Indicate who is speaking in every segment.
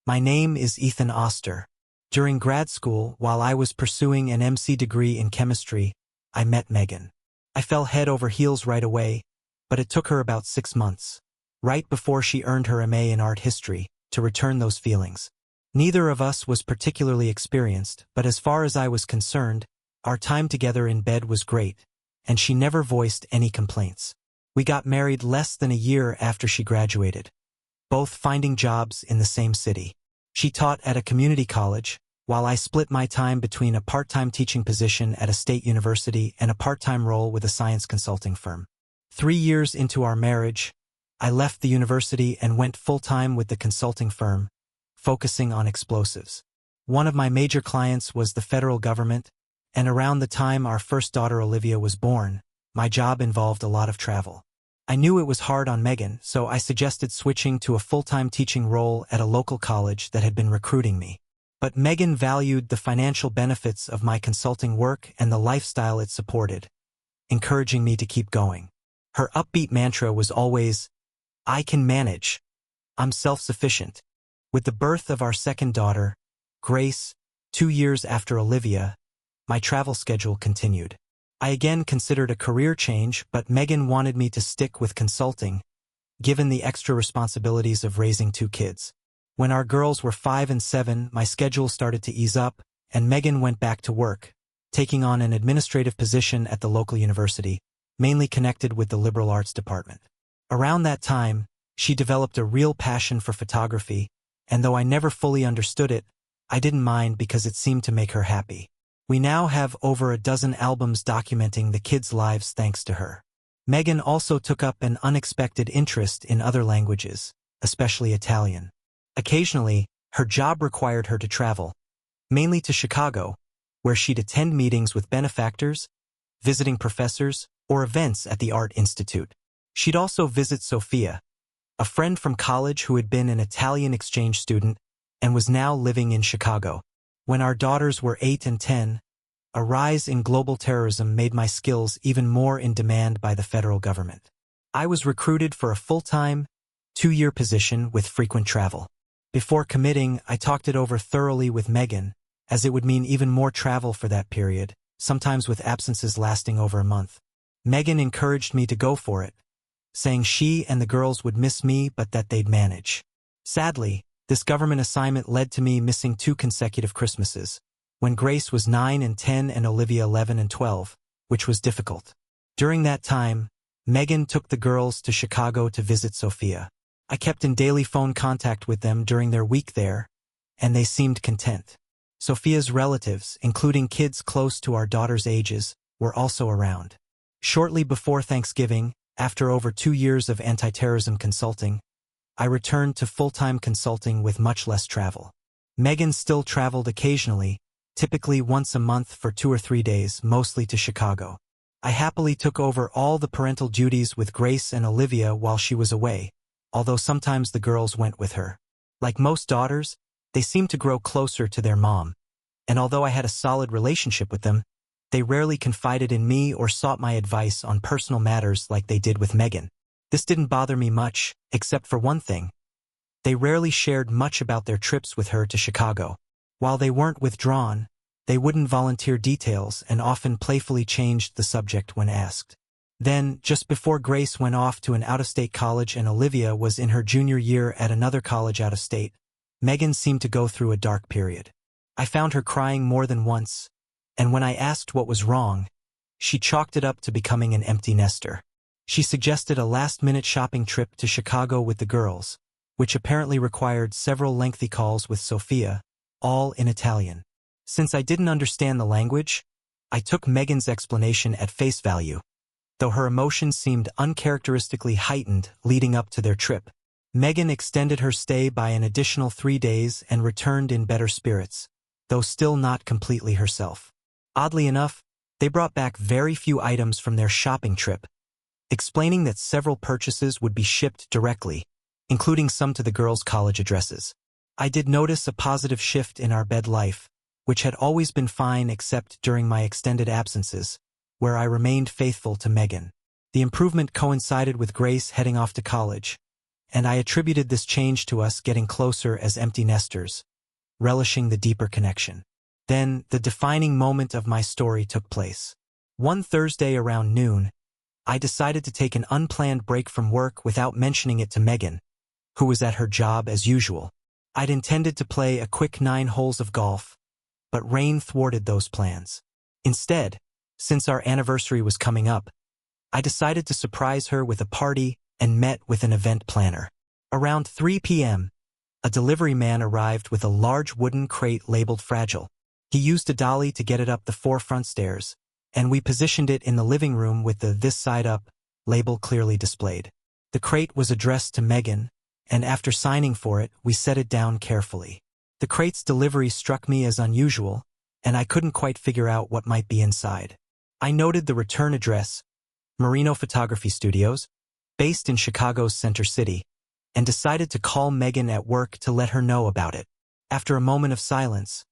Speaker 1: My name is Ethan Oster. During grad school, while I was pursuing an MC degree in chemistry, I met Megan. I fell head over heels right away, but it took her about 6 months, right before she earned her MA in art history, to return those feelings. Neither of us was particularly experienced, but as far as I was concerned, our time together in bed was great, and she never voiced any complaints. We got married less than a year after she graduated, both finding jobs in the same city. She taught at a community college, while I split my time between a part-time teaching position at a state university and a part-time role with a science consulting firm. 3 years into our marriage, I left the university and went full-time with the consulting firm, focusing on explosives. One of my major clients was the federal government, and around the time our first daughter Olivia was born, my job involved a lot of travel. I knew it was hard on Megan, so I suggested switching to a full-time teaching role at a local college that had been recruiting me. But Megan valued the financial benefits of my consulting work and the lifestyle it supported, encouraging me to keep going. Her upbeat mantra was always, "I can manage. I'm self-sufficient." With the birth of our second daughter, Grace, 2 years after Olivia, my travel schedule continued. I again considered a career change, but Megan wanted me to stick with consulting, given the extra responsibilities of raising 2 kids. When our girls were 5 and 7, my schedule started to ease up, and Megan went back to work, taking on an administrative position at the local university, mainly connected with the liberal arts department. Around that time, she developed a real passion for photography, and though I never fully understood it, I didn't mind because it seemed to make her happy. We now have over a dozen albums documenting the kids' lives thanks to her. Megan also took up an unexpected interest in other languages, especially Italian. Occasionally, her job required her to travel, mainly to Chicago, where she'd attend meetings with benefactors, visiting professors, or events at the Art Institute. She'd also visit Sophia, a friend from college who had been an Italian exchange student and was now living in Chicago. When our daughters were 8 and 10, a rise in global terrorism made my skills even more in demand by the federal government. I was recruited for a full-time, 2-year position with frequent travel. Before committing, I talked it over thoroughly with Megan, as it would mean even more travel for that period, sometimes with absences lasting over a month. Megan encouraged me to go for it, saying she and the girls would miss me but that they'd manage. Sadly, this government assignment led to me missing 2 consecutive Christmases, when Grace was 9 and 10 and Olivia 11 and 12, which was difficult. During that time, Megan took the girls to Chicago to visit Sophia. I kept in daily phone contact with them during their week there, and they seemed content. Sophia's relatives, including kids close to our daughter's ages, were also around. Shortly before Thanksgiving, after over 2 years of anti-terrorism consulting, I returned to full-time consulting with much less travel. Megan still traveled occasionally, typically once a month for 2 or 3 days, mostly to Chicago. I happily took over all the parental duties with Grace and Olivia while she was away, although sometimes the girls went with her. Like most daughters, they seemed to grow closer to their mom, and although I had a solid relationship with them, they rarely confided in me or sought my advice on personal matters like they did with Megan. This didn't bother me much, except for one thing. They rarely shared much about their trips with her to Chicago. While they weren't withdrawn, they wouldn't volunteer details and often playfully changed the subject when asked. Then, just before Grace went off to an out-of-state college and Olivia was in her junior year at another college out of state, Megan seemed to go through a dark period. I found her crying more than once, and when I asked what was wrong, she chalked it up to becoming an empty nester. She suggested a last-minute shopping trip to Chicago with the girls, which apparently required several lengthy calls with Sophia, all in Italian. Since I didn't understand the language, I took Megan's explanation at face value, though her emotions seemed uncharacteristically heightened leading up to their trip. Megan extended her stay by an additional 3 days and returned in better spirits, though still not completely herself. Oddly enough, they brought back very few items from their shopping trip, explaining that several purchases would be shipped directly, including some to the girls' college addresses. I did notice a positive shift in our bed life, which had always been fine except during my extended absences, where I remained faithful to Megan. The improvement coincided with Grace heading off to college, and I attributed this change to us getting closer as empty nesters, relishing the deeper connection. Then, the defining moment of my story took place. One Thursday around noon, I decided to take an unplanned break from work without mentioning it to Megan, who was at her job as usual. I'd intended to play a quick 9 holes of golf, but rain thwarted those plans. Instead, since our anniversary was coming up, I decided to surprise her with a party and met with an event planner. Around 3 p.m., a delivery man arrived with a large wooden crate labeled Fragile. He used a dolly to get it up the 4 front stairs, and we positioned it in the living room with the "This Side Up" label clearly displayed. The crate was addressed to Megan, and after signing for it, we set it down carefully. The crate's delivery struck me as unusual, and I couldn't quite figure out what might be inside. I noted the return address, Marino Photography Studios, based in Chicago's Center City, and decided to call Megan at work to let her know about it. After a moment of silence,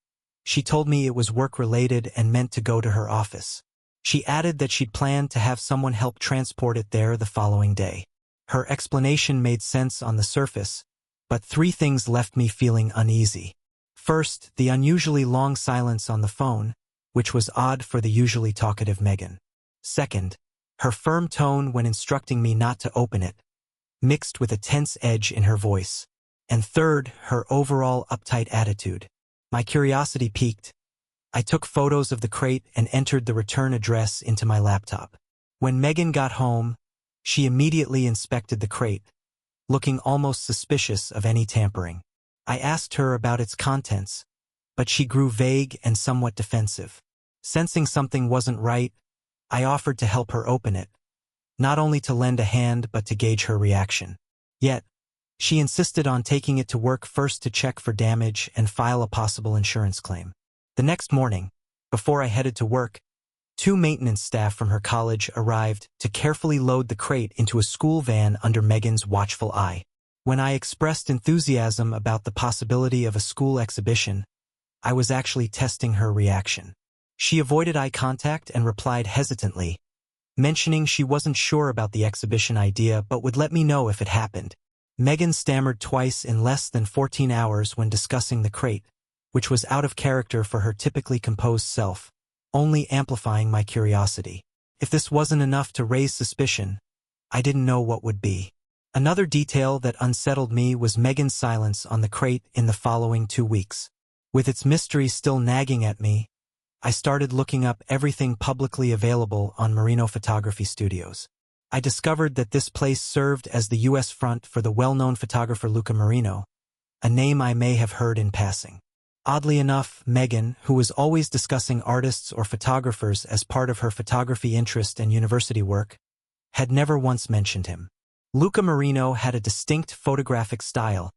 Speaker 1: she told me it was work-related and meant to go to her office. She added that she'd planned to have someone help transport it there the following day. Her explanation made sense on the surface, but 3 things left me feeling uneasy. First, the unusually long silence on the phone, which was odd for the usually talkative Megan. Second, her firm tone when instructing me not to open it, mixed with a tense edge in her voice. And third, her overall uptight attitude. My curiosity piqued. I took photos of the crate and entered the return address into my laptop. When Megan got home, she immediately inspected the crate, looking almost suspicious of any tampering. I asked her about its contents, but she grew vague and somewhat defensive. Sensing something wasn't right, I offered to help her open it, not only to lend a hand but to gauge her reaction. Yet, she insisted on taking it to work first to check for damage and file a possible insurance claim. The next morning, before I headed to work, 2 maintenance staff from her college arrived to carefully load the crate into a school van under Megan's watchful eye. When I expressed enthusiasm about the possibility of a school exhibition, I was actually testing her reaction. She avoided eye contact and replied hesitantly, mentioning she wasn't sure about the exhibition idea but would let me know if it happened. Megan stammered twice in less than 14 hours when discussing the crate, which was out of character for her typically composed self, only amplifying my curiosity. If this wasn't enough to raise suspicion, I didn't know what would be. Another detail that unsettled me was Megan's silence on the crate in the following 2 weeks. With its mystery still nagging at me, I started looking up everything publicly available on Marino Photography Studios. I discovered that this place served as the U.S. front for the well-known photographer Luca Marino, a name I may have heard in passing. Oddly enough, Megan, who was always discussing artists or photographers as part of her photography interest and university work, had never once mentioned him. Luca Marino had a distinct photographic style,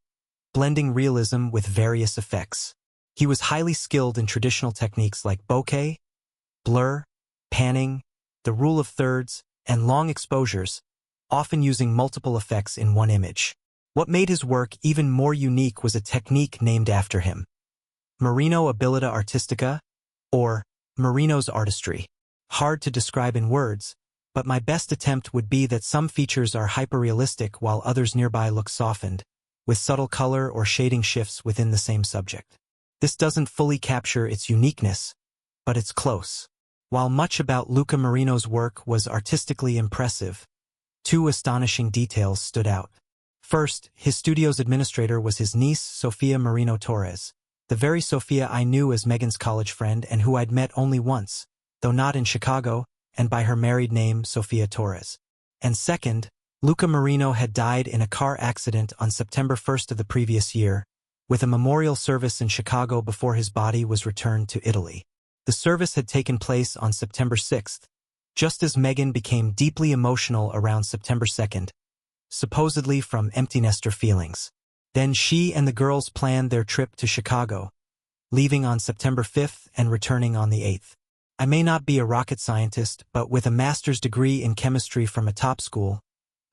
Speaker 1: blending realism with various effects. He was highly skilled in traditional techniques like bokeh, blur, panning, the rule of thirds, and long exposures, often using multiple effects in one image. What made his work even more unique was a technique named after him, Marino Abilità Artistica, or Marino's artistry. Hard to describe in words, but my best attempt would be that some features are hyperrealistic while others nearby look softened, with subtle color or shading shifts within the same subject. This doesn't fully capture its uniqueness, but it's close. While much about Luca Marino's work was artistically impressive, 2 astonishing details stood out. First, his studio's administrator was his niece, Sofia Marino Torres, the very Sofia I knew as Megan's college friend and who I'd met only once, though not in Chicago, and by her married name, Sofia Torres. And second, Luca Marino had died in a car accident on September 1st of the previous year, with a memorial service in Chicago before his body was returned to Italy. The service had taken place on September 6th, just as Megan became deeply emotional around September 2nd, supposedly from empty nester feelings. Then she and the girls planned their trip to Chicago, leaving on September 5th and returning on the 8th. I may not be a rocket scientist, but with a master's degree in chemistry from a top school,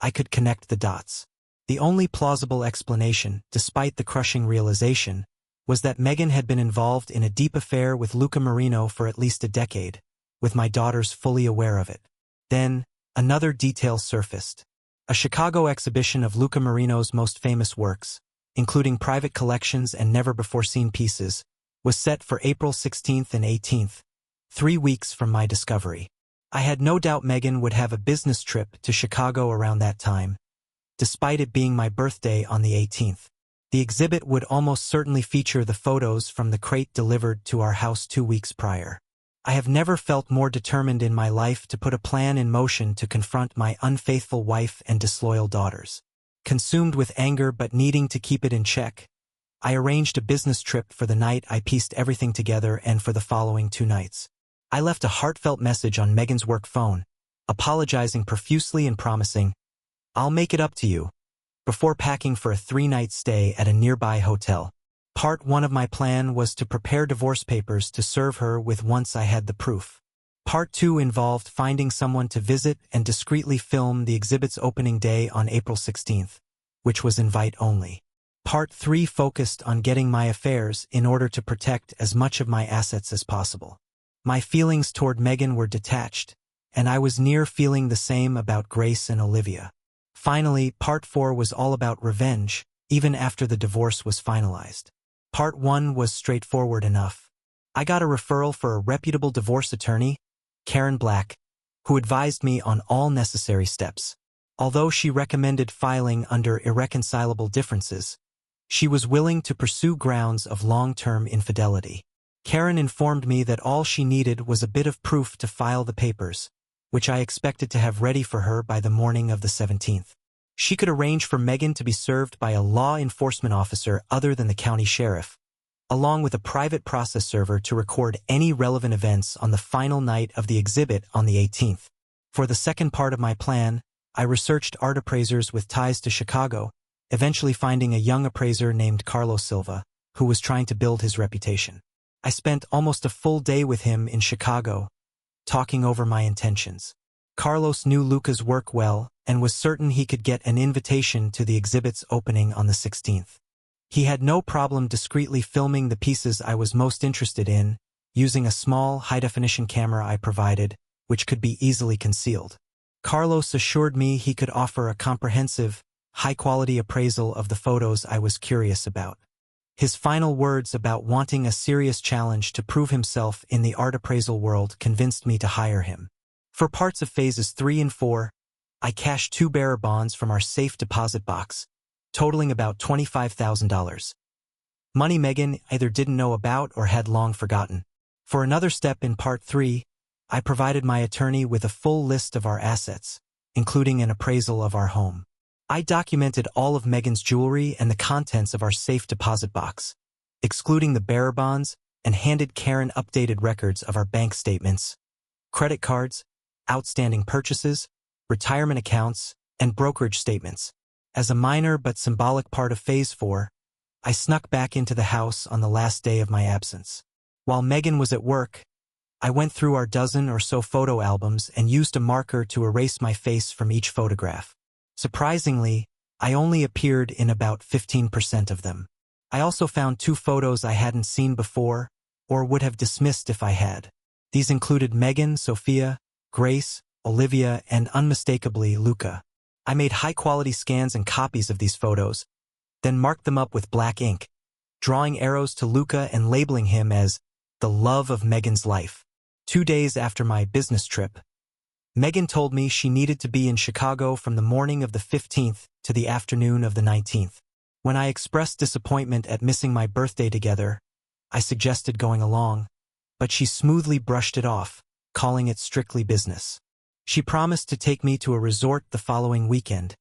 Speaker 1: I could connect the dots. The only plausible explanation, despite the crushing realization, was that Megan had been involved in a deep affair with Luca Marino for at least a decade, with my daughters fully aware of it. Then, another detail surfaced. a Chicago exhibition of Luca Marino's most famous works, including private collections and never-before-seen pieces, was set for April 16th and 18th, 3 weeks from my discovery. I had no doubt Megan would have a business trip to Chicago around that time, despite it being my birthday on the 18th. The exhibit would almost certainly feature the photos from the crate delivered to our house 2 weeks prior. I have never felt more determined in my life to put a plan in motion to confront my unfaithful wife and disloyal daughters. Consumed with anger but needing to keep it in check, I arranged a business trip for the night I pieced everything together and for the following 2 nights. I left a heartfelt message on Megan's work phone, apologizing profusely and promising, "I'll make it up to you," before packing for a 3-night stay at a nearby hotel. Part 1 of my plan was to prepare divorce papers to serve her with once I had the proof. Part 2 involved finding someone to visit and discreetly film the exhibit's opening day on April 16th, which was invite only. Part 3 focused on getting my affairs in order to protect as much of my assets as possible. My feelings toward Megan were detached, and I was near feeling the same about Grace and Olivia. Finally, Part 4 was all about revenge, even after the divorce was finalized. Part 1 was straightforward enough. I got a referral for a reputable divorce attorney, Karen Black, who advised me on all necessary steps. Although she recommended filing under irreconcilable differences, she was willing to pursue grounds of long-term infidelity. Karen informed me that all she needed was a bit of proof to file the papers, which I expected to have ready for her by the morning of the 17th. She could arrange for Megan to be served by a law enforcement officer other than the county sheriff, along with a private process server to record any relevant events on the final night of the exhibit on the 18th. For the second part of my plan, I researched art appraisers with ties to Chicago, eventually finding a young appraiser named Carlos Silva, who was trying to build his reputation. I spent almost a full day with him in Chicago, talking over my intentions. Carlos knew Luca's work well and was certain he could get an invitation to the exhibit's opening on the 16th. He had no problem discreetly filming the pieces I was most interested in, using a small, high-definition camera I provided, which could be easily concealed. Carlos assured me he could offer a comprehensive, high-quality appraisal of the photos I was curious about. His final words about wanting a serious challenge to prove himself in the art appraisal world convinced me to hire him. For parts of phases 3 and 4, I cashed 2 bearer bonds from our safe deposit box, totaling about $25,000. Money Megan either didn't know about or had long forgotten. For another step in Part 3, I provided my attorney with a full list of our assets, including an appraisal of our home. I documented all of Megan's jewelry and the contents of our safe deposit box, excluding the bearer bonds, and handed Karen updated records of our bank statements, credit cards, outstanding purchases, retirement accounts, and brokerage statements. As a minor but symbolic part of Phase 4, I snuck back into the house on the last day of my absence. While Megan was at work, I went through our dozen or so photo albums and used a marker to erase my face from each photograph. Surprisingly, I only appeared in about 15% of them. I also found 2 photos I hadn't seen before, or would have dismissed if I had. These included Megan, Sophia, Grace, Olivia, and unmistakably Luca. I made high-quality scans and copies of these photos, then marked them up with black ink, drawing arrows to Luca and labeling him as the love of Megan's life. 2 days after my business trip, Megan told me she needed to be in Chicago from the morning of the 15th to the afternoon of the 19th. When I expressed disappointment at missing my birthday together, I suggested going along, but she smoothly brushed it off, calling it strictly business. She promised to take me to a resort the following weekend,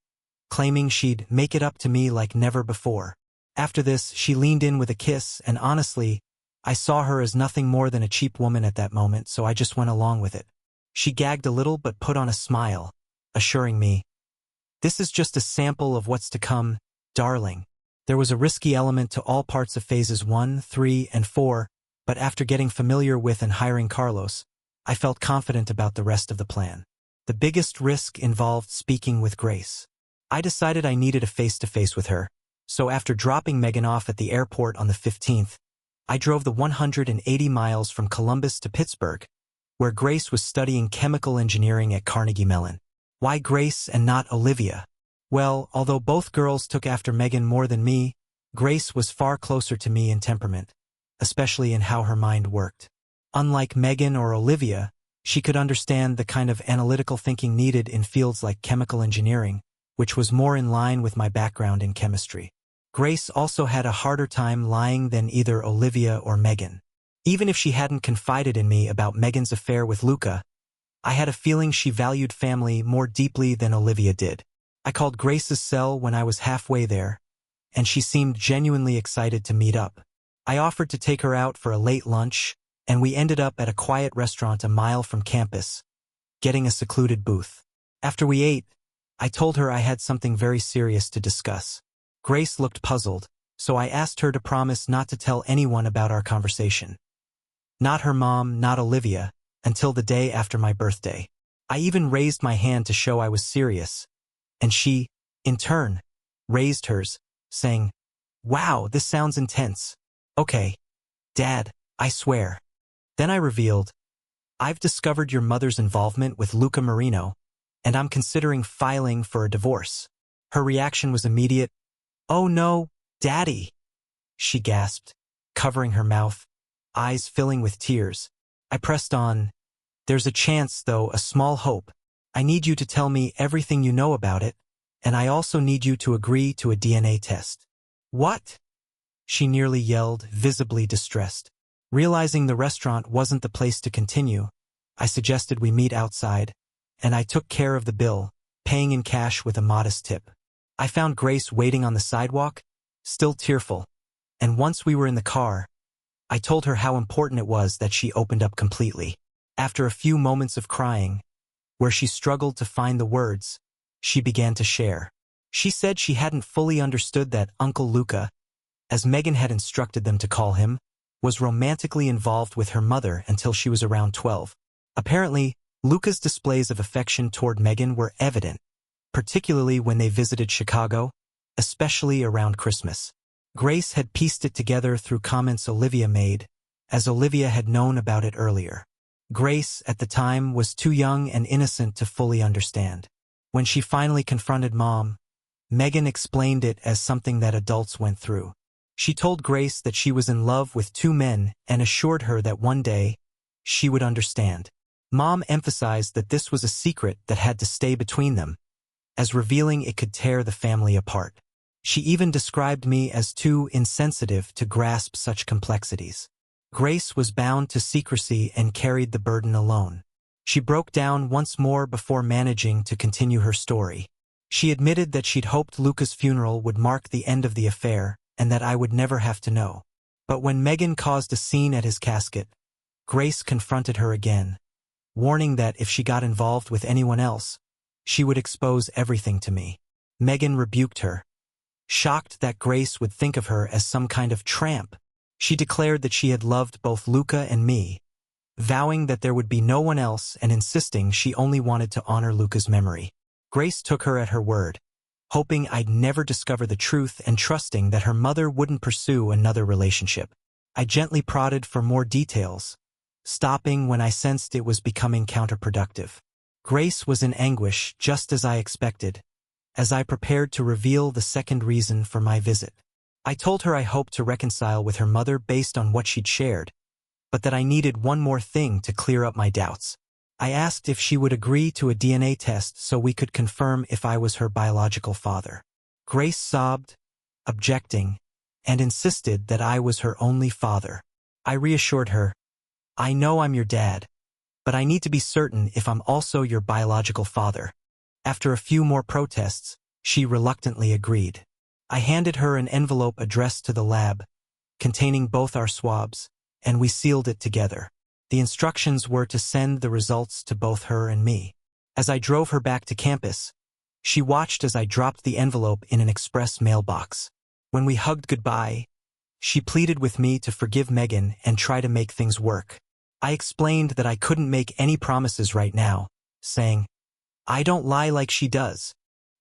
Speaker 1: claiming she'd make it up to me like never before. After this, she leaned in with a kiss, and honestly, I saw her as nothing more than a cheap woman at that moment, so I just went along with it. She gagged a little but put on a smile, assuring me, "This is just a sample of what's to come, darling." There was a risky element to all parts of phases 1, 3, and 4, but after getting familiar with and hiring Carlos, I felt confident about the rest of the plan. The biggest risk involved speaking with Grace. I decided I needed a face-to-face with her, so after dropping Megan off at the airport on the 15th, I drove the 180 miles from Columbus to Pittsburgh, where Grace was studying chemical engineering at Carnegie Mellon. Why Grace and not Olivia? Well, although both girls took after Megan more than me, Grace was far closer to me in temperament, especially in how her mind worked. Unlike Megan or Olivia, she could understand the kind of analytical thinking needed in fields like chemical engineering, which was more in line with my background in chemistry. Grace also had a harder time lying than either Olivia or Megan. Even if she hadn't confided in me about Megan's affair with Luca, I had a feeling she valued family more deeply than Olivia did. I called Grace's cell when I was halfway there, and she seemed genuinely excited to meet up. I offered to take her out for a late lunch, and we ended up at a quiet restaurant a mile from campus, getting a secluded booth. After we ate, I told her I had something very serious to discuss. Grace looked puzzled, so I asked her to promise not to tell anyone about our conversation. Not her mom, not Olivia, until the day after my birthday. I even raised my hand to show I was serious, and she, in turn, raised hers, saying, "Wow, this sounds intense." "Okay, Dad, I swear." Then I revealed, "I've discovered your mother's involvement with Luca Marino, and I'm considering filing for a divorce." Her reaction was immediate. "Oh no, Daddy," she gasped, covering her mouth, eyes filling with tears. I pressed on. "There's a chance, though, a small hope. I need you to tell me everything you know about it, and I also need you to agree to a DNA test." "What?" she nearly yelled, visibly distressed. Realizing the restaurant wasn't the place to continue, I suggested we meet outside, and I took care of the bill, paying in cash with a modest tip. I found Grace waiting on the sidewalk, still tearful, and once we were in the car, I told her how important it was that she opened up completely. After a few moments of crying, where she struggled to find the words, she began to share. She said she hadn't fully understood that Uncle Luca, as Megan had instructed them to call him, was romantically involved with her mother until she was around 12. Apparently, Luca's displays of affection toward Megan were evident, particularly when they visited Chicago, especially around Christmas. Grace had pieced it together through comments Olivia made, as Olivia had known about it earlier. Grace, at the time, was too young and innocent to fully understand. When she finally confronted Mom, Megan explained it as something that adults went through. She told Grace that she was in love with two men and assured her that one day, she would understand. Mom emphasized that this was a secret that had to stay between them, as revealing it could tear the family apart. She even described me as too insensitive to grasp such complexities. Grace was bound to secrecy and carried the burden alone. She broke down once more before managing to continue her story. She admitted that she'd hoped Luca's funeral would mark the end of the affair, and that I would never have to know. But when Megan caused a scene at his casket, Grace confronted her again, warning that if she got involved with anyone else, she would expose everything to me. Megan rebuked her, shocked that Grace would think of her as some kind of tramp. She declared that she had loved both Luca and me, vowing that there would be no one else and insisting she only wanted to honor Luca's memory. Grace took her at her word, hoping I'd never discover the truth and trusting that her mother wouldn't pursue another relationship. I gently prodded for more details, stopping when I sensed it was becoming counterproductive. Grace was in anguish, just as I expected, as I prepared to reveal the second reason for my visit. I told her I hoped to reconcile with her mother based on what she'd shared, but that I needed one more thing to clear up my doubts. I asked if she would agree to a DNA test so we could confirm if I was her biological father. Grace sobbed, objecting, and insisted that I was her only father. I reassured her, "I know I'm your dad, but I need to be certain if I'm also your biological father." After a few more protests, she reluctantly agreed. I handed her an envelope addressed to the lab, containing both our swabs, and we sealed it together. The instructions were to send the results to both her and me. As I drove her back to campus, she watched as I dropped the envelope in an express mailbox. When we hugged goodbye, she pleaded with me to forgive Megan and try to make things work. I explained that I couldn't make any promises right now, saying, "I don't lie like she does."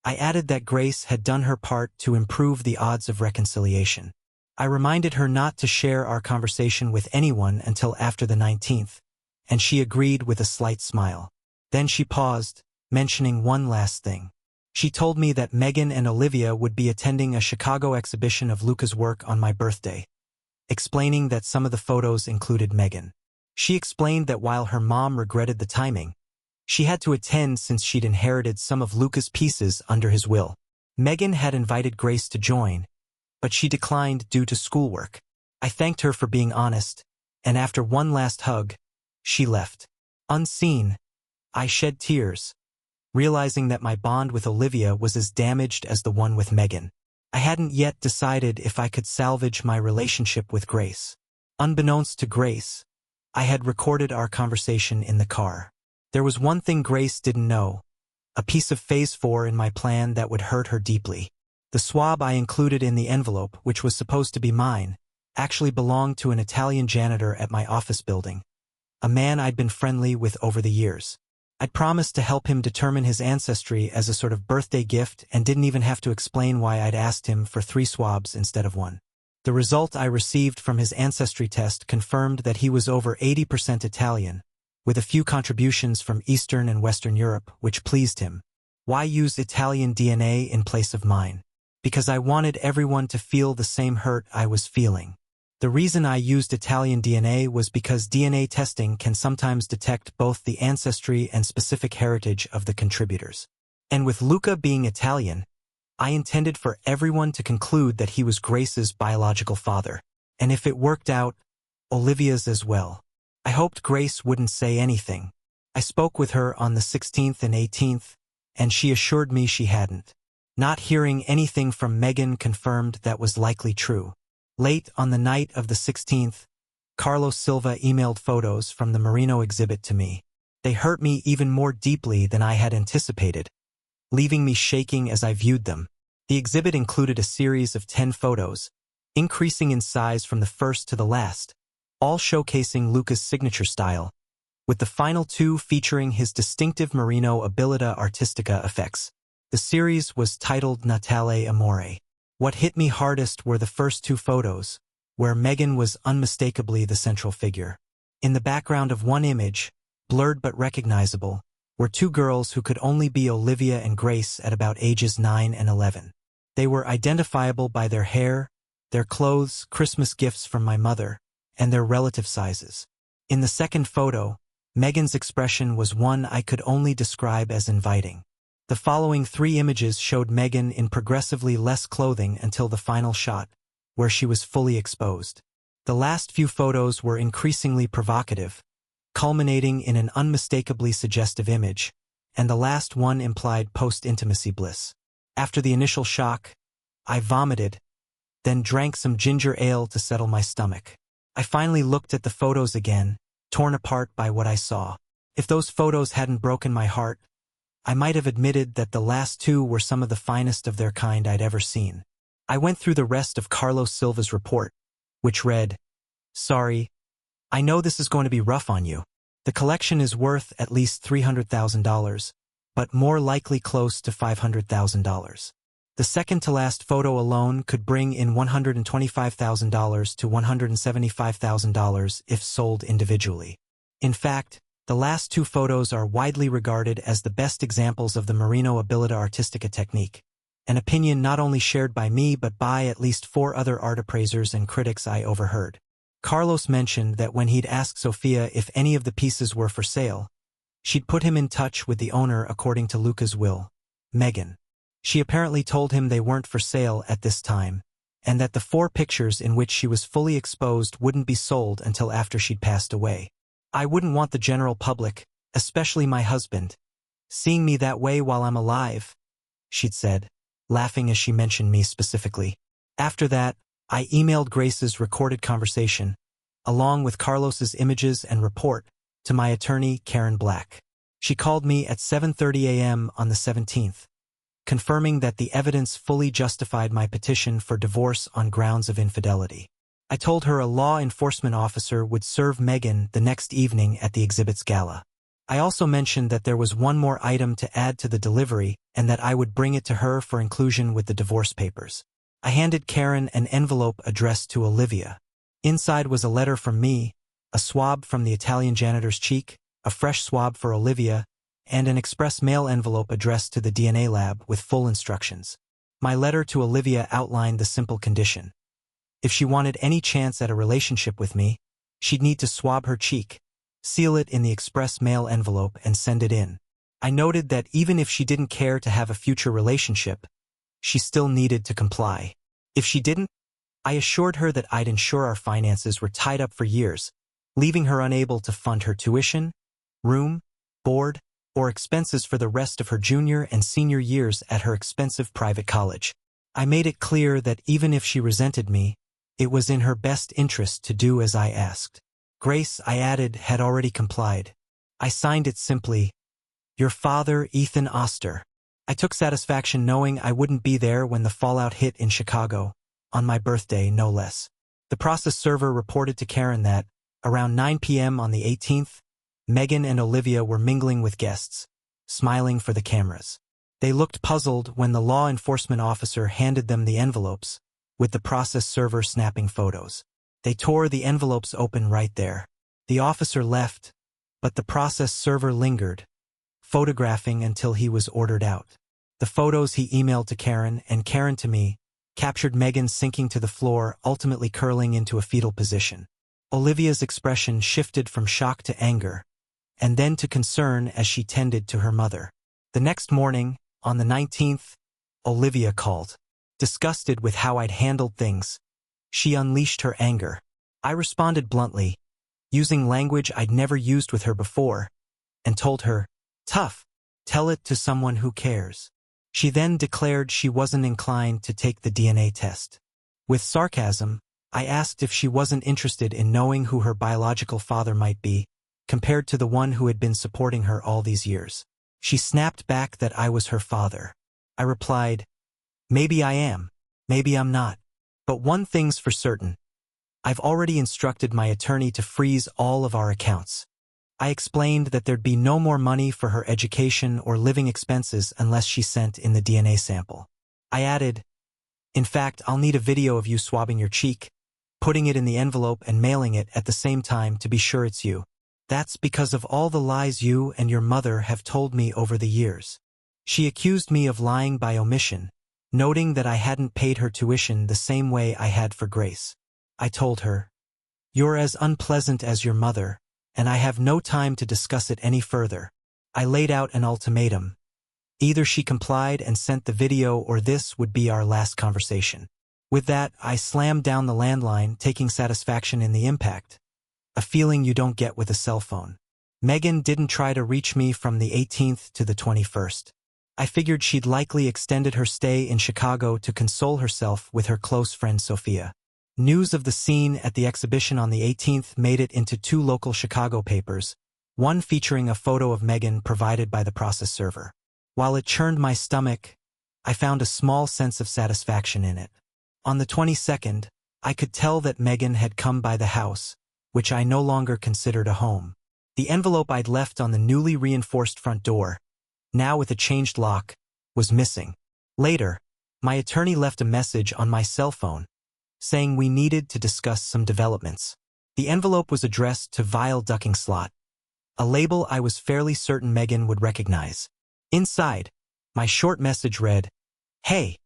Speaker 1: I added that Grace had done her part to improve the odds of reconciliation. I reminded her not to share our conversation with anyone until after the 19th, and she agreed with a slight smile. Then she paused, mentioning one last thing. She told me that Megan and Olivia would be attending a Chicago exhibition of Luca's work on my birthday, explaining that some of the photos included Megan. She explained that while her mom regretted the timing, she had to attend since she'd inherited some of Luca's pieces under his will. Megan had invited Grace to join, but she declined due to schoolwork. I thanked her for being honest, and after one last hug, she left. Unseen, I shed tears, realizing that my bond with Olivia was as damaged as the one with Megan. I hadn't yet decided if I could salvage my relationship with Grace. Unbeknownst to Grace, I had recorded our conversation in the car. There was one thing Grace didn't know, a piece of Phase 4 in my plan that would hurt her deeply. The swab I included in the envelope, which was supposed to be mine, actually belonged to an Italian janitor at my office building, a man I'd been friendly with over the years. I'd promised to help him determine his ancestry as a sort of birthday gift and didn't even have to explain why I'd asked him for 3 swabs instead of 1. The result I received from his ancestry test confirmed that he was over 80% Italian, with a few contributions from Eastern and Western Europe, which pleased him. Why use Italian DNA in place of mine? Because I wanted everyone to feel the same hurt I was feeling. The reason I used Italian DNA was because DNA testing can sometimes detect both the ancestry and specific heritage of the contributors. And with Luca being Italian, I intended for everyone to conclude that he was Grace's biological father. And if it worked out, Olivia's as well. I hoped Grace wouldn't say anything. I spoke with her on the 16th and 18th, and she assured me she hadn't. Not hearing anything from Megan confirmed that was likely true. Late on the night of the 16th, Carlos Silva emailed photos from the Marino exhibit to me. They hurt me even more deeply than I had anticipated, leaving me shaking as I viewed them. The exhibit included a series of 10 photos, increasing in size from the first to the last, all showcasing Luca's signature style, with the final 2 featuring his distinctive Marino Abilità Artistica effects. The series was titled Natale Amore. What hit me hardest were the first 2 photos, where Megan was unmistakably the central figure. In the background of one image, blurred but recognizable, were 2 girls who could only be Olivia and Grace at about ages 9 and 11. They were identifiable by their hair, their clothes, Christmas gifts from my mother, and their relative sizes. In the second photo, Megan's expression was one I could only describe as inviting. The following 3 images showed Megan in progressively less clothing until the final shot, where she was fully exposed. The last few photos were increasingly provocative, culminating in an unmistakably suggestive image, and the last one implied post-intimacy bliss. After the initial shock, I vomited, then drank some ginger ale to settle my stomach. I finally looked at the photos again, torn apart by what I saw. If those photos hadn't broken my heart, I might have admitted that the last 2 were some of the finest of their kind I'd ever seen. I went through the rest of Carlos Silva's report, which read, "Sorry, I know this is going to be rough on you. The collection is worth at least $300,000, but more likely close to $500,000. The second-to-last photo alone could bring in $125,000 to $175,000 if sold individually. In fact, the last 2 photos are widely regarded as the best examples of the Marino Abilità Artistica technique, an opinion not only shared by me but by at least 4 other art appraisers and critics I overheard. Carlos mentioned that when he'd asked Sofia if any of the pieces were for sale, she'd put him in touch with the owner according to Luca's will, Megan. She apparently told him they weren't for sale at this time, and that the 4 pictures in which she was fully exposed wouldn't be sold until after she'd passed away. I wouldn't want the general public, especially my husband, seeing me that way while I'm alive, she'd said, laughing as she mentioned me specifically. After that, I emailed Grace's recorded conversation, along with Carlos's images and report, to my attorney, Karen Black. She called me at 7:30 a.m. on the 17th, confirming that the evidence fully justified my petition for divorce on grounds of infidelity. I told her a law enforcement officer would serve Megan the next evening at the exhibit's gala. I also mentioned that there was one more item to add to the delivery and that I would bring it to her for inclusion with the divorce papers. I handed Karen an envelope addressed to Olivia. Inside was a letter from me, a swab from the Italian janitor's cheek, a fresh swab for Olivia, and an express mail envelope addressed to the DNA lab with full instructions. My letter to Olivia outlined the simple condition. If she wanted any chance at a relationship with me, she'd need to swab her cheek, seal it in the express mail envelope, and send it in. I noted that even if she didn't care to have a future relationship, she still needed to comply. If she didn't, I assured her that I'd ensure our finances were tied up for years, leaving her unable to fund her tuition, room, board, or expenses for the rest of her junior and senior years at her expensive private college. I made it clear that even if she resented me, it was in her best interest to do as I asked. Grace, I added, had already complied. I signed it simply, "Your father, Ethan Oster." I took satisfaction knowing I wouldn't be there when the fallout hit in Chicago, on my birthday no less. The process server reported to Karen that, around 9 p.m. on the 18th, Megan and Olivia were mingling with guests, smiling for the cameras. They looked puzzled when the law enforcement officer handed them the envelopes, with the process server snapping photos. They tore the envelopes open right there. The officer left, but the process server lingered, photographing until he was ordered out. The photos he emailed to Karen and Karen to me captured Megan sinking to the floor, ultimately curling into a fetal position. Olivia's expression shifted from shock to anger, and then to concern as she tended to her mother. The next morning, on the 19th, Olivia called. Disgusted with how I'd handled things, she unleashed her anger. I responded bluntly, using language I'd never used with her before, and told her, "Tough, tell it to someone who cares." She then declared she wasn't inclined to take the DNA test. With sarcasm, I asked if she wasn't interested in knowing who her biological father might be, compared to the one who had been supporting her all these years. She snapped back that I was her father. I replied, "Maybe I am, maybe I'm not. But one thing's for certain. I've already instructed my attorney to freeze all of our accounts." I explained that there'd be no more money for her education or living expenses unless she sent in the DNA sample. I added, "In fact, I'll need a video of you swabbing your cheek, putting it in the envelope and mailing it at the same time to be sure it's you. That's because of all the lies you and your mother have told me over the years." She accused me of lying by omission, noting that I hadn't paid her tuition the same way I had for Grace. I told her, "You're as unpleasant as your mother, and I have no time to discuss it any further." I laid out an ultimatum. Either she complied and sent the video or this would be our last conversation. With that, I slammed down the landline, taking satisfaction in the impact, a feeling you don't get with a cell phone. Megan didn't try to reach me from the 18th to the 21st. I figured she'd likely extended her stay in Chicago to console herself with her close friend Sophia. News of the scene at the exhibition on the 18th made it into 2 local Chicago papers, one featuring a photo of Megan provided by the process server. While it churned my stomach, I found a small sense of satisfaction in it. On the 22nd, I could tell that Megan had come by the house, which I no longer considered a home. The envelope I'd left on the newly reinforced front door, now with a changed lock, was missing. Later, my attorney left a message on my cell phone, saying we needed to discuss some developments. The envelope was addressed to Vile Ducking Slot, a label I was fairly certain Megan would recognize. Inside, my short message read, "Hey,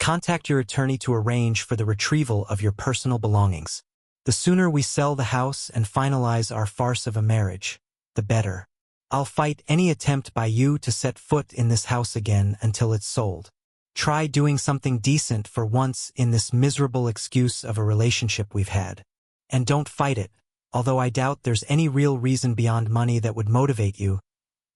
Speaker 1: contact your attorney to arrange for the retrieval of your personal belongings. The sooner we sell the house and finalize our farce of a marriage, the better. I'll fight any attempt by you to set foot in this house again until it's sold. Try doing something decent for once in this miserable excuse of a relationship we've had. And don't fight it, although I doubt there's any real reason beyond money that would motivate you,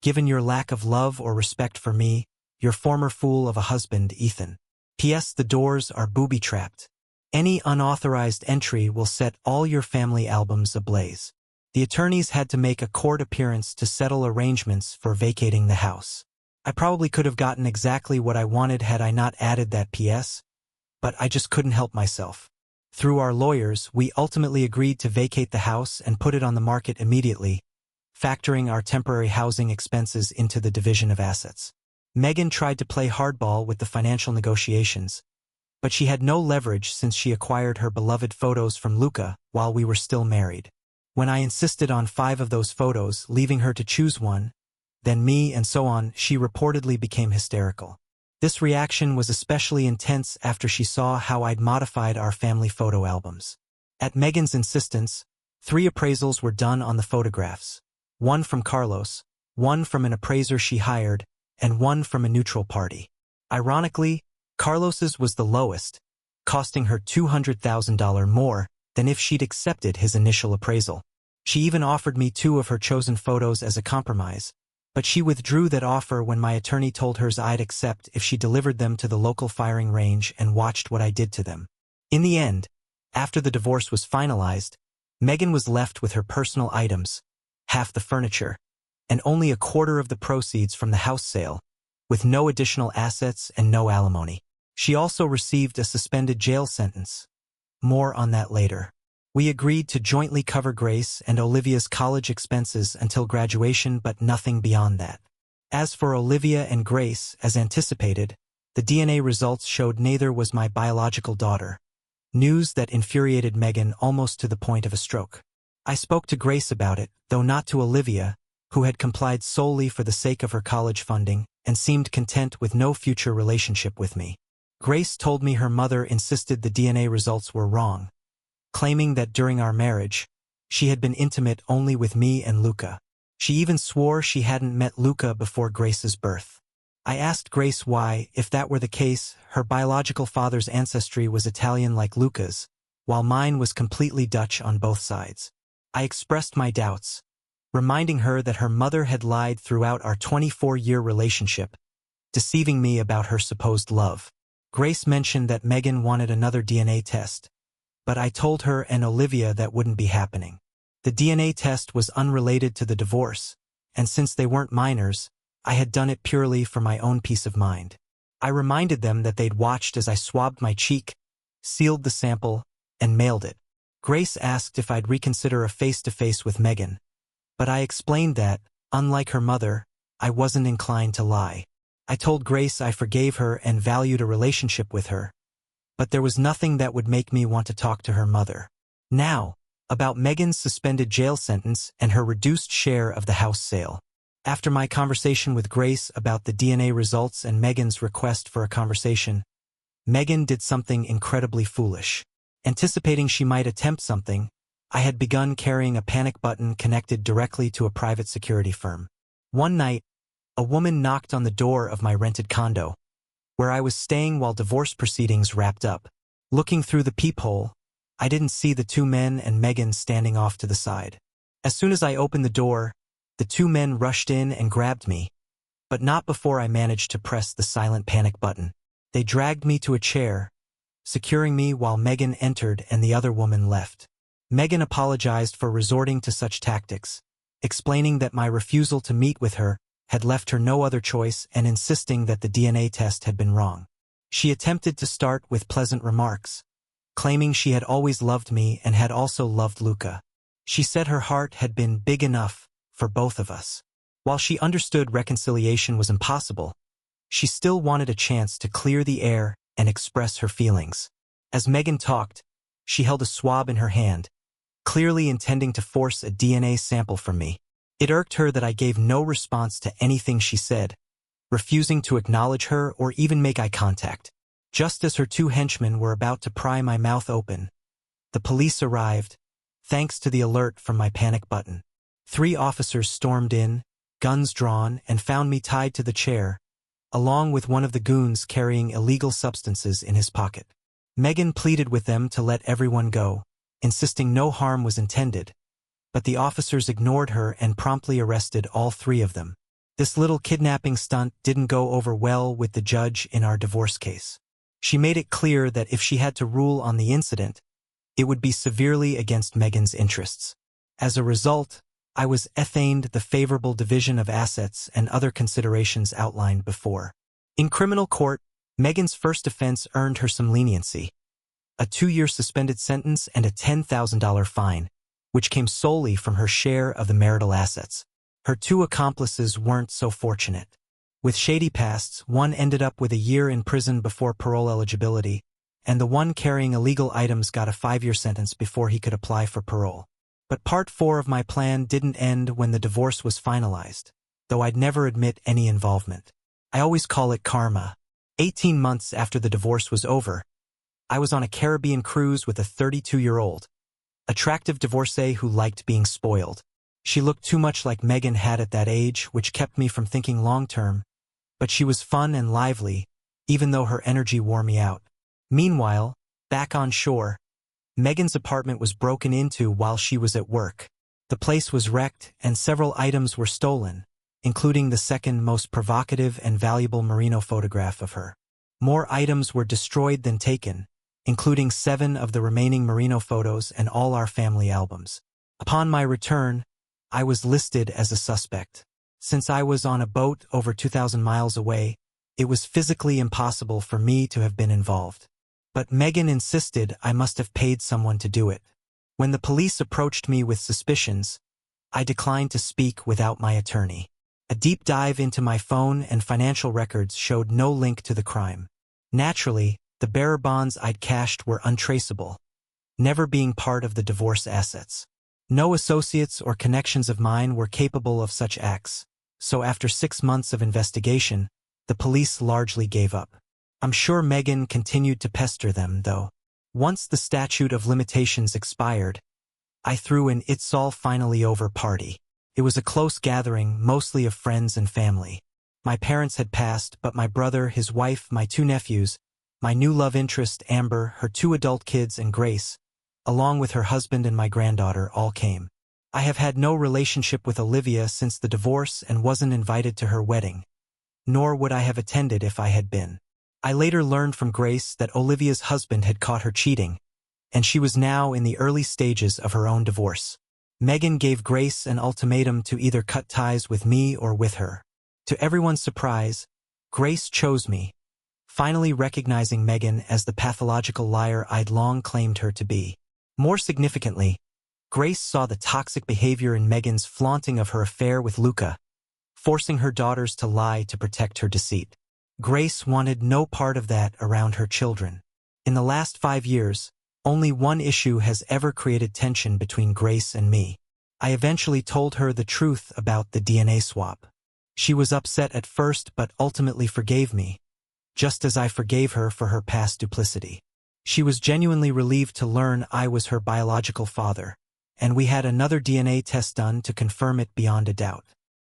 Speaker 1: given your lack of love or respect for me, your former fool of a husband, Ethan. P.S. The doors are booby-trapped. Any unauthorized entry will set all your family albums ablaze." The attorneys had to make a court appearance to settle arrangements for vacating the house. I probably could have gotten exactly what I wanted had I not added that P.S., but I just couldn't help myself. Through our lawyers, we ultimately agreed to vacate the house and put it on the market immediately, factoring our temporary housing expenses into the division of assets. Megan tried to play hardball with the financial negotiations, but she had no leverage since she acquired her beloved photos from Luca while we were still married. When I insisted on 5 of those photos, leaving her to choose one, then me, and so on. She reportedly became hysterical. This reaction was especially intense after she saw how I'd modified our family photo albums. At Megan's insistence, 3 appraisals were done on the photographs. 1 from Carlos, 1 from an appraiser she hired, and 1 from a neutral party. Ironically, Carlos's was the lowest, costing her $200,000 more than if she'd accepted his initial appraisal. She even offered me 2 of her chosen photos as a compromise, but she withdrew that offer when my attorney told her I'd accept if she delivered them to the local firing range and watched what I did to them. In the end, after the divorce was finalized, Megan was left with her personal items, half the furniture, and only a quarter of the proceeds from the house sale, with no additional assets and no alimony. She also received a suspended jail sentence. More on that later. We agreed to jointly cover Grace and Olivia's college expenses until graduation, but nothing beyond that. As for Olivia and Grace, as anticipated, the DNA results showed neither was my biological daughter. News that infuriated Megan almost to the point of a stroke. I spoke to Grace about it, though not to Olivia, who had complied solely for the sake of her college funding and seemed content with no future relationship with me. Grace told me her mother insisted the DNA results were wrong, claiming that during our marriage, she had been intimate only with me and Luca. She even swore she hadn't met Luca before Grace's birth. I asked Grace why, if that were the case, her biological father's ancestry was Italian like Luca's, while mine was completely Dutch on both sides. I expressed my doubts, reminding her that her mother had lied throughout our 24-year relationship, deceiving me about her supposed love. Grace mentioned that Megan wanted another DNA test, but I told her and Olivia that wouldn't be happening. The DNA test was unrelated to the divorce, and since they weren't minors, I had done it purely for my own peace of mind. I reminded them that they'd watched as I swabbed my cheek, sealed the sample, and mailed it. Grace asked if I'd reconsider a face-to-face with Megan, but I explained that, unlike her mother, I wasn't inclined to lie. I told Grace I forgave her and valued a relationship with her, but there was nothing that would make me want to talk to her mother. Now, about Megan's suspended jail sentence and her reduced share of the house sale. After my conversation with Grace about the DNA results and Megan's request for a conversation, Megan did something incredibly foolish. Anticipating she might attempt something, I had begun carrying a panic button connected directly to a private security firm. One night, a woman knocked on the door of my rented condo, where I was staying while divorce proceedings wrapped up. Looking through the peephole, I didn't see the 2 men and Megan standing off to the side. As soon as I opened the door, the 2 men rushed in and grabbed me, but not before I managed to press the silent panic button. They dragged me to a chair, securing me while Megan entered and the other woman left. Megan apologized for resorting to such tactics, explaining that my refusal to meet with her had left her no other choice and insisting that the DNA test had been wrong. She attempted to start with pleasant remarks, claiming she had always loved me and had also loved Luca. She said her heart had been big enough for both of us. While she understood reconciliation was impossible, she still wanted a chance to clear the air and express her feelings. As Megan talked, she held a swab in her hand, clearly intending to force a DNA sample from me. It irked her that I gave no response to anything she said, refusing to acknowledge her or even make eye contact. Just as her 2 henchmen were about to pry my mouth open, the police arrived, thanks to the alert from my panic button. 3 officers stormed in, guns drawn, and found me tied to the chair, along with one of the goons carrying illegal substances in his pocket. Megan pleaded with them to let everyone go, insisting no harm was intended, but the officers ignored her and promptly arrested all 3 of them. This little kidnapping stunt didn't go over well with the judge in our divorce case. She made it clear that if she had to rule on the incident, it would be severely against Megan's interests. As a result, I was assigned the favorable division of assets and other considerations outlined before. In criminal court, Megan's first offense earned her some leniency, a 2-year suspended sentence and a $10,000 fine, which came solely from her share of the marital assets. Her 2 accomplices weren't so fortunate. With shady pasts, one ended up with a year in prison before parole eligibility, and the one carrying illegal items got a 5-year sentence before he could apply for parole. But Part 4 of my plan didn't end when the divorce was finalized. though I'd never admit any involvement. I always call it karma. 18 months after the divorce was over, I was on a Caribbean cruise with a 32-year-old, attractive divorcee who liked being spoiled. She looked too much like Megan had at that age, which kept me from thinking long-term, but she was fun and lively, even though her energy wore me out. Meanwhile, back on shore, Megan's apartment was broken into while she was at work. The place was wrecked and several items were stolen, including the second most provocative and valuable merino photograph of her. More items were destroyed than taken, including 7 of the remaining merino photos and all our family albums. Upon my return, I was listed as a suspect. Since I was on a boat over 2,000 miles away, it was physically impossible for me to have been involved. But Megan insisted I must have paid someone to do it. When the police approached me with suspicions, I declined to speak without my attorney. A deep dive into my phone and financial records showed no link to the crime. Naturally, the bearer bonds I'd cashed were untraceable, never being part of the divorce assets. No associates or connections of mine were capable of such acts, so after 6 months of investigation, the police largely gave up. I'm sure Megan continued to pester them, though. Once the statute of limitations expired, I threw an "it's all finally over" party. It was a close gathering, mostly of friends and family. My parents had passed, but my brother, his wife, my 2 nephews, my new love interest, Amber, her 2 adult kids, and Grace, along with her husband and my granddaughter, all came. I have had no relationship with Olivia since the divorce and wasn't invited to her wedding, nor would I have attended if I had been. I later learned from Grace that Olivia's husband had caught her cheating, and she was now in the early stages of her own divorce. Megan gave Grace an ultimatum to either cut ties with me or with her. To everyone's surprise, Grace chose me, finally recognizing Megan as the pathological liar I'd long claimed her to be. More significantly, Grace saw the toxic behavior in Megan's flaunting of her affair with Luca, forcing her daughters to lie to protect her deceit. Grace wanted no part of that around her children. In the last 5 years, only one issue has ever created tension between Grace and me. I eventually told her the truth about the DNA swap. She was upset at first but ultimately forgave me, just as I forgave her for her past duplicity. She was genuinely relieved to learn I was her biological father, and we had another DNA test done to confirm it beyond a doubt.